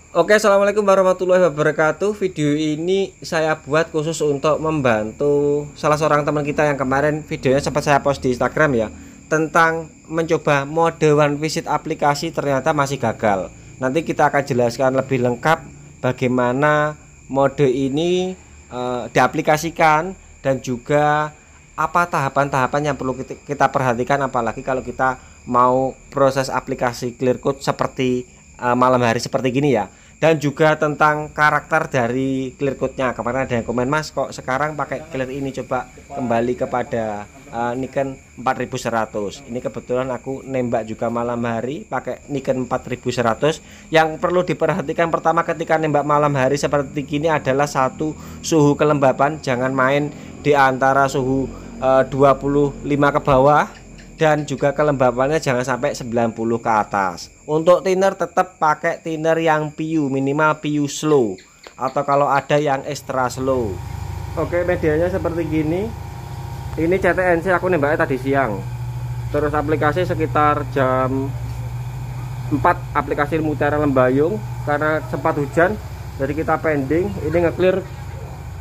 Oke, assalamualaikum warahmatullahi wabarakatuh. Video ini saya buat khusus untuk membantu salah seorang teman kita yang kemarin videonya sempat saya post di Instagram ya, tentang mencoba mode one visit aplikasi ternyata masih gagal. Nanti kita akan jelaskan lebih lengkap bagaimana mode ini diaplikasikan dan juga apa tahapan-tahapan yang perlu kita perhatikan, apalagi kalau kita mau proses aplikasi clear code seperti malam hari seperti gini ya. Dan juga tentang karakter dari clear code-nya. Kemarin ada yang komen, "Mas, kok sekarang pakai clear ini, coba kembali kepada Nikon 4100." Ini kebetulan aku nembak juga malam hari pakai Nikon 4100. Yang perlu diperhatikan pertama ketika nembak malam hari seperti gini adalah satu, suhu kelembapan. Jangan main di antara suhu 25 ke bawah, dan juga kelembapannya jangan sampai 90 ke atas. Untuk thinner tetap pakai thinner yang PU, minimal PU slow, atau kalau ada yang extra slow. Oke, medianya seperti gini. Ini CTNC, aku nembaknya tadi siang. Terus aplikasi sekitar jam 4, aplikasi Mutiara Lembayung, karena sempat hujan jadi kita pending. Ini nge-clear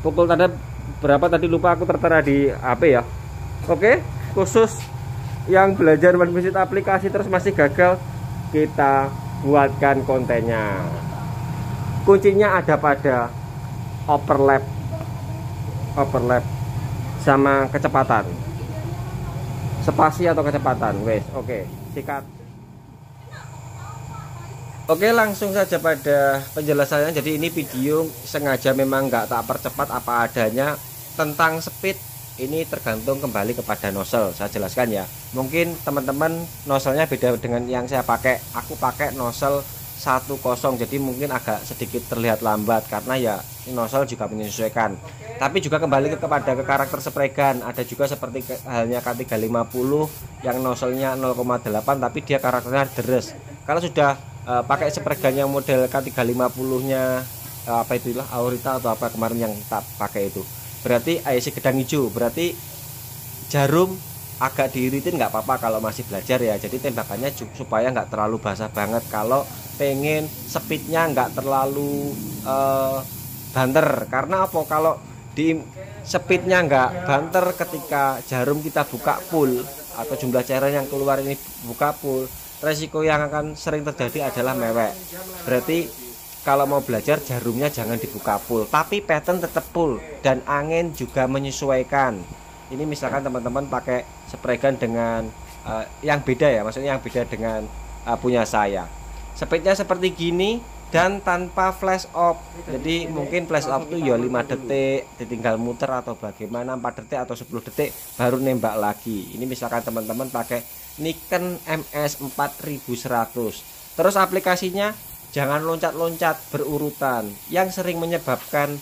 pukul tanda berapa tadi lupa, aku tertera di HP ya. Oke, khusus yang belajar one visit aplikasi terus masih gagal, kita buatkan kontennya. Kuncinya ada pada overlap sama kecepatan, spasi atau kecepatan. Wes, oke, sikat. Oke, langsung saja pada penjelasannya. Jadi ini video sengaja memang nggak tak percepat, apa adanya. Tentang speed ini tergantung kembali kepada nozzle. Saya jelaskan ya, mungkin teman-teman nozzle-nya beda dengan yang saya pakai. Aku pakai nozzle 10, jadi mungkin agak sedikit terlihat lambat karena ya nozzle juga menyesuaikan. Tapi juga kembali kepada karakter spray gun. Ada juga seperti halnya K350 yang nozzle-nya 0,8 tapi dia karakternya deres. Kalau sudah pakai spray gun yang model K350-nya apa itulah Aurita atau apa kemarin yang tak pakai itu, berarti IC gedang hijau, berarti jarum agak diiritin nggak apa-apa kalau masih belajar ya. Jadi tembakannya supaya nggak terlalu basah banget. Kalau pengen speednya nggak terlalu banter, karena apa, kalau di speednya nggak banter ketika jarum kita buka full atau jumlah cairan yang keluar ini buka full, resiko yang akan sering terjadi adalah mewek. Berarti kalau mau belajar jarumnya jangan dibuka full, tapi pattern tetap full dan angin juga menyesuaikan. Ini misalkan teman-teman pakai spray gun dengan yang beda ya, maksudnya yang beda dengan punya saya. Speednya seperti gini dan tanpa flash off. Jadi mungkin flash off tuh ya 5 detik ditinggal muter atau bagaimana, 4 detik atau 10 detik baru nembak lagi. Ini misalkan teman-teman pakai Nikon MS 4100. Terus aplikasinya jangan loncat-loncat berurutan. Yang sering menyebabkan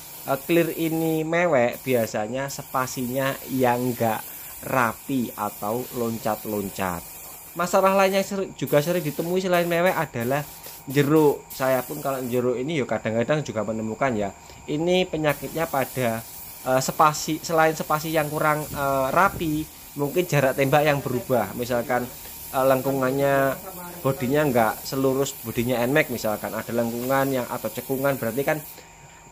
clear ini mewek biasanya spasinya yang enggak rapi atau loncat-loncat. Masalah lainnya juga sering ditemui selain mewek adalah jeruk. Saya pun kalau jeruk ini ya kadang-kadang juga menemukan ya. Ini penyakitnya pada spasi. Selain spasi yang kurang rapi, mungkin jarak tembak yang berubah. Misalkan lengkungannya, bodinya enggak selurus bodinya NMAX, misalkan ada lengkungan yang atau cekungan, berarti kan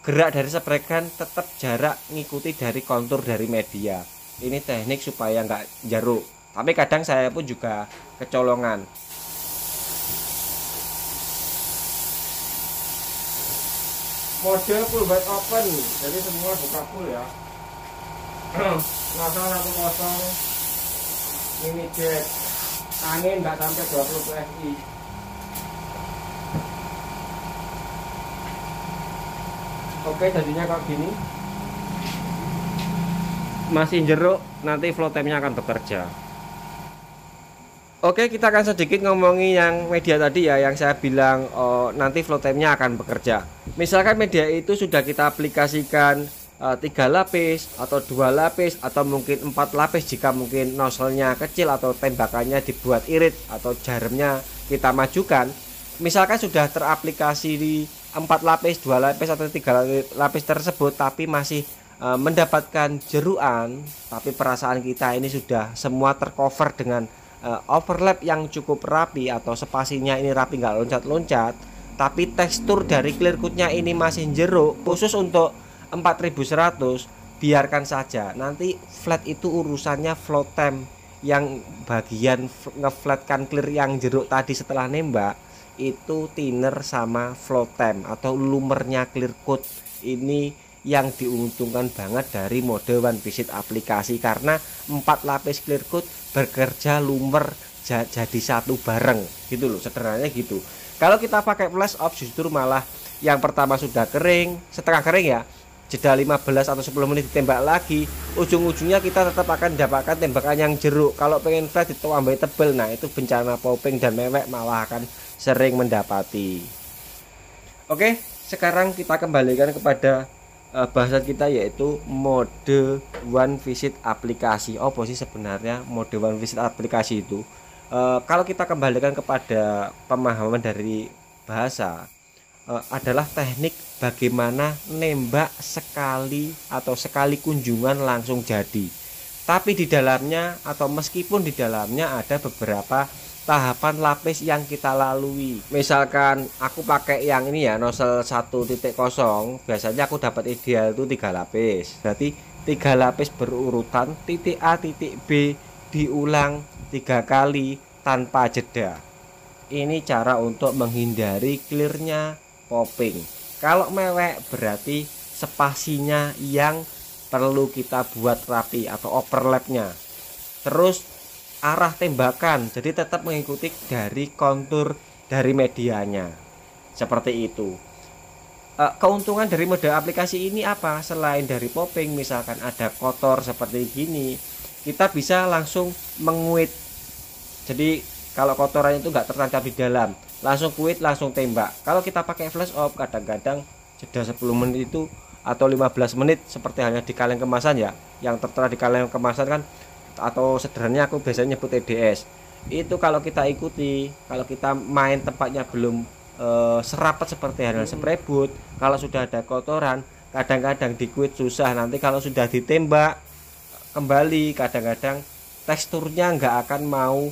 gerak dari spray gun tetap jarak ngikuti dari kontur dari media. Ini teknik supaya enggak jaruk, tapi kadang saya pun juga kecolongan. Model full wide open, jadi semua buka full ya. Nozzle 10 mini jet, angin nggak sampai 20 psi. Oke, jadinya kayak gini. Masih jeruk, nanti flow time-nya akan bekerja. Oke, kita akan sedikit ngomongin yang media tadi ya, yang saya bilang nanti flow time-nya akan bekerja. Misalkan media itu sudah kita aplikasikan 3 lapis atau 2 lapis atau mungkin 4 lapis jika mungkin nozzle-nya kecil atau tembakannya dibuat irit atau jarumnya kita majukan. Misalkan sudah teraplikasi di 4 lapis, 2 lapis atau 3 lapis tersebut tapi masih mendapatkan jeruan, tapi perasaan kita ini sudah semua tercover dengan overlap yang cukup rapi atau spasinya ini rapi, nggak loncat-loncat, tapi tekstur dari clear coatnya ini masih jeruk. Khusus untuk 4100 biarkan saja, nanti flat itu urusannya float temp. Yang bagian ngeflatkan clear yang jeruk tadi setelah nembak itu thinner sama float temp atau lumernya clear coat. Ini yang diuntungkan banget dari mode one visit aplikasi, karena 4 lapis clear coat bekerja lumer jadi satu bareng gitu loh, sederhananya gitu. Kalau kita pakai flash off justru malah yang pertama sudah kering, setengah kering ya, jeda 15 atau 10 menit ditembak lagi, ujung-ujungnya kita tetap akan mendapatkan tembakan yang jeruk. Kalau pengen flat ditambah tebel, nah itu bencana popping dan mewek malah akan sering mendapati. Oke, sekarang kita kembalikan kepada bahasan kita, yaitu mode one visit aplikasi. Oh, sih sebenarnya mode one visit aplikasi itu kalau kita kembalikan kepada pemahaman dari bahasa, adalah teknik bagaimana nembak sekali atau sekali kunjungan langsung jadi. Tapi di dalamnya atau meskipun di dalamnya ada beberapa tahapan lapis yang kita lalui. Misalkan aku pakai yang ini ya, nozzle 1.0, biasanya aku dapat ideal itu 3 lapis. Berarti 3 lapis berurutan, titik A titik B diulang 3 kali tanpa jeda. Ini cara untuk menghindari clearnya popping. Kalau mewek berarti spasinya yang perlu kita buat rapi atau overlapnya. Terus arah tembakan, jadi tetap mengikuti dari kontur dari medianya, seperti itu. Keuntungan dari mode aplikasi ini apa? Selain dari popping, misalkan ada kotor seperti gini, kita bisa langsung menguit. Jadi kalau kotorannya itu nggak tertancap di dalam, langsung kuit, langsung tembak. Kalau kita pakai flash off, kadang-kadang jeda 10 menit itu atau 15 menit seperti halnya di kaleng kemasan ya, yang tertera di kaleng kemasan kan, atau sederhananya aku biasanya nyebut TDS. Itu kalau kita ikuti, kalau kita main tempatnya belum serapat seperti halnya spray boot, kalau sudah ada kotoran kadang-kadang dikuit susah. Nanti kalau sudah ditembak kembali, kadang-kadang teksturnya nggak akan mau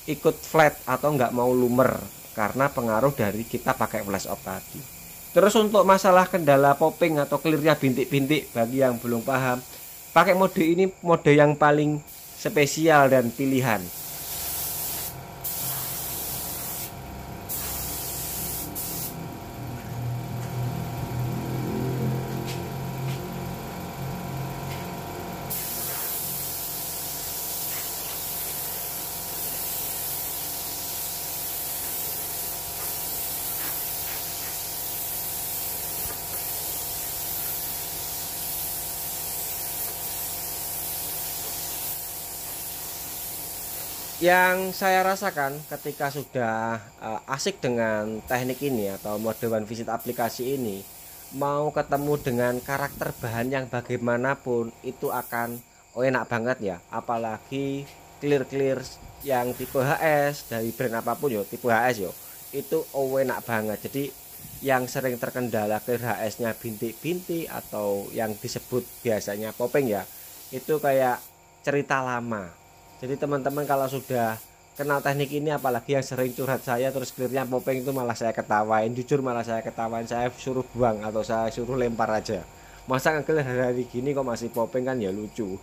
ikut flat atau nggak mau lumer karena pengaruh dari kita pakai flash off tadi. Terus untuk masalah kendala popping atau clearnya bintik-bintik, bagi yang belum paham, pakai mode ini mode yang paling spesial dan pilihan. Yang saya rasakan ketika sudah asik dengan teknik ini atau mode one visit aplikasi ini, mau ketemu dengan karakter bahan yang bagaimanapun itu akan enak banget ya. Apalagi clear yang tipe HS dari brand apapun yo, tipe HS yo, itu enak banget. Jadi yang sering terkendala clear HS-nya bintik-bintik atau yang disebut biasanya popping ya, itu kayak cerita lama. Jadi teman-teman kalau sudah kenal teknik ini, apalagi yang sering curhat saya terus clearnya popping, itu malah saya ketawain, jujur malah saya ketawain, saya suruh buang atau saya suruh lempar aja. Masa nge-clear hari gini kok masih popping, kan ya lucu.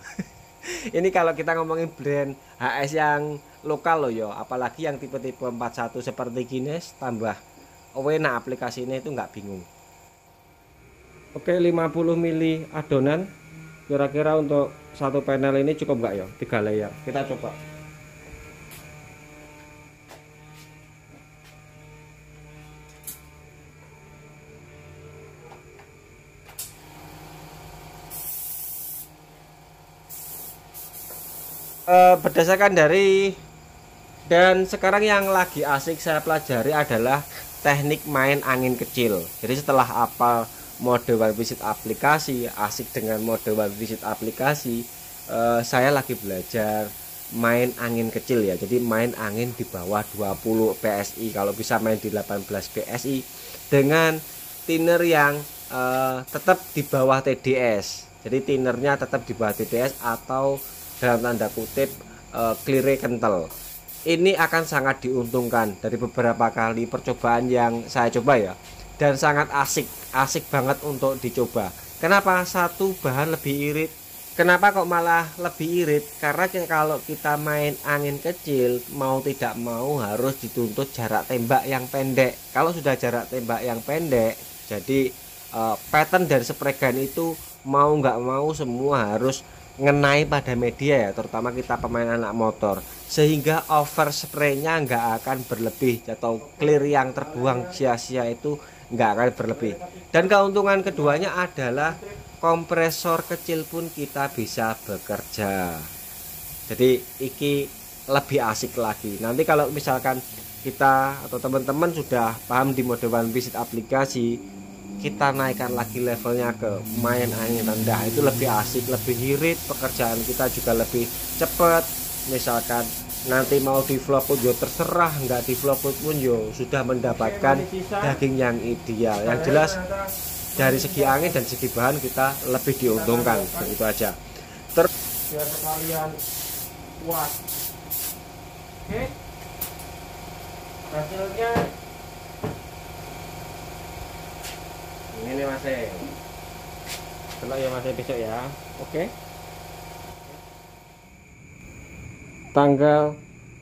Ini kalau kita ngomongin brand HS yang lokal loh yo, apalagi yang tipe-tipe 41 seperti Guinness, tambah enak aplikasi ini, itu nggak bingung. Oke, 50 mili adonan. Kira-kira untuk satu panel ini cukup nggak ya, 3 layer? Kita coba. Berdasarkan dari, dan sekarang yang lagi asik saya pelajari adalah teknik main angin kecil. Jadi setelah apa mode one visit aplikasi, asik dengan mode one visit aplikasi, saya lagi belajar main angin kecil ya. Jadi main angin di bawah 20 PSI, kalau bisa main di 18 PSI dengan thinner yang tetap di bawah TDS. Jadi thinnernya tetap di bawah TDS atau dalam tanda kutip clear kental. ini akan sangat diuntungkan dari beberapa kali percobaan yang saya coba ya, dan sangat asik banget untuk dicoba. Kenapa satu bahan lebih irit? Kenapa kok malah lebih irit? Karena kalau kita main angin kecil, mau tidak mau harus dituntut jarak tembak yang pendek. Kalau sudah jarak tembak yang pendek, jadi pattern dari spray gun itu mau nggak mau semua harus ngenai pada media ya, terutama kita pemain anak motor, sehingga overspray-nya nggak akan berlebih atau clear yang terbuang sia-sia itu nggak akan berlebih. Dan keuntungan keduanya adalah kompresor kecil pun kita bisa bekerja. Jadi iki lebih asik lagi. Nanti kalau misalkan kita atau teman-teman sudah paham di mode one visit aplikasi, kita naikkan lagi levelnya ke main angin rendah, itu lebih asik, lebih irit, pekerjaan kita juga lebih cepat. Misalkan nanti mau di vlog pun yo terserah, nggak di vlog pun yo sudah mendapatkan daging yang ideal. Yang jelas dari segi angin dan segi bahan kita lebih diuntungkan, begitu aja. Biar sekalian puas. Oke, hasilnya ini Mas. Kalau ya Mas besok ya. Oke. Tanggal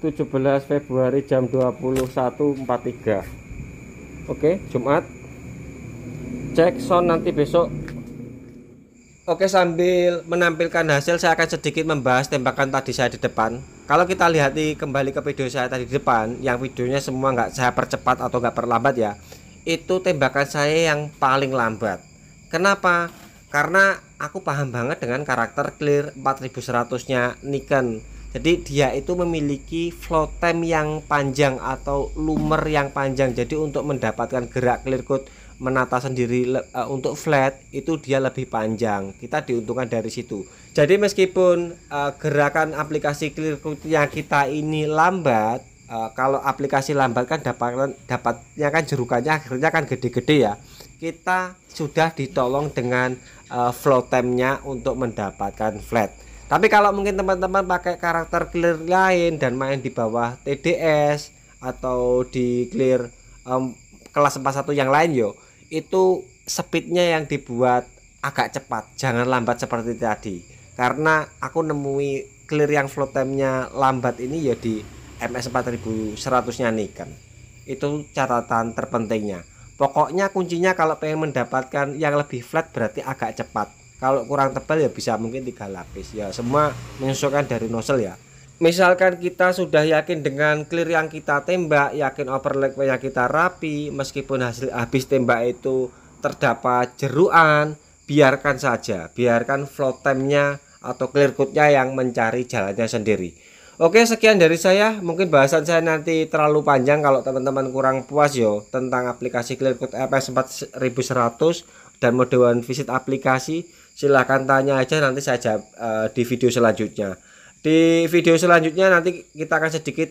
17 Februari jam 21.43. Oke, Jumat. Cek sound nanti besok. Oke, sambil menampilkan hasil saya akan sedikit membahas tembakan tadi saya di depan. Kalau kita lihat kembali ke video saya tadi di depan, yang videonya semua nggak saya percepat atau nggak perlambat ya, itu tembakan saya yang paling lambat. Kenapa? Karena aku paham banget dengan karakter clear 4100-nya Nikon. Jadi dia itu memiliki flow time yang panjang atau lumer yang panjang. Jadi untuk mendapatkan gerak clear coat menata sendiri untuk flat itu dia lebih panjang. Kita diuntungkan dari situ. Jadi meskipun gerakan aplikasi clear coatnya kita ini lambat, kalau aplikasi lambat kan dapatnya kan jerukannya akhirnya kan gede-gede ya. Kita sudah ditolong dengan flow time-nya untuk mendapatkan flat. Tapi kalau mungkin teman-teman pakai karakter clear lain dan main di bawah TDS atau di clear kelas 41 yang lain yo, itu speednya yang dibuat agak cepat, jangan lambat seperti tadi. Karena aku nemui clear yang flow time-nya lambat ini ya di MS 4100-nya Nikon. Itu catatan terpentingnya. Pokoknya kuncinya kalau pengen mendapatkan yang lebih flat berarti agak cepat. Kalau kurang tebal ya bisa mungkin 3 lapis. Ya semua menyesuaikan dari nozzle ya. Misalkan kita sudah yakin dengan clear yang kita tembak, yakin overlap-nya kita rapi, meskipun hasil habis tembak itu terdapat jeruan, biarkan saja, biarkan flow time-nya atau clear coat-nya yang mencari jalannya sendiri. Oke, sekian dari saya. Mungkin bahasan saya nanti terlalu panjang kalau teman-teman kurang puas yo tentang aplikasi clear coat EPS 4100 dan mode one visit aplikasi. Silahkan tanya aja, nanti saya jawab di video selanjutnya. Di video selanjutnya nanti kita akan sedikit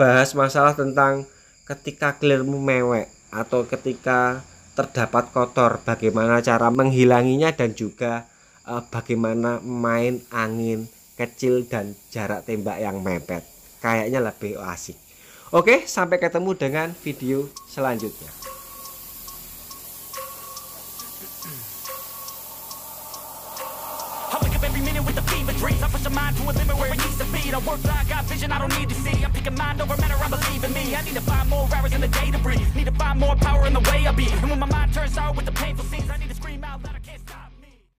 bahas masalah tentang ketika clearmu mewek atau ketika terdapat kotor, bagaimana cara menghilanginya dan juga bagaimana main angin kecil dan jarak tembak yang mepet. Kayaknya lebih asik. Oke, sampai ketemu dengan video selanjutnya. I push a mind to a limit where it needs to be. I work like I got vision I don't need to see. I'm picking mind over matter, I believe in me. I need to find more hours in the day to breathe. Need to find more power in the way I be. And when my mind turns out with the painful scenes, I need to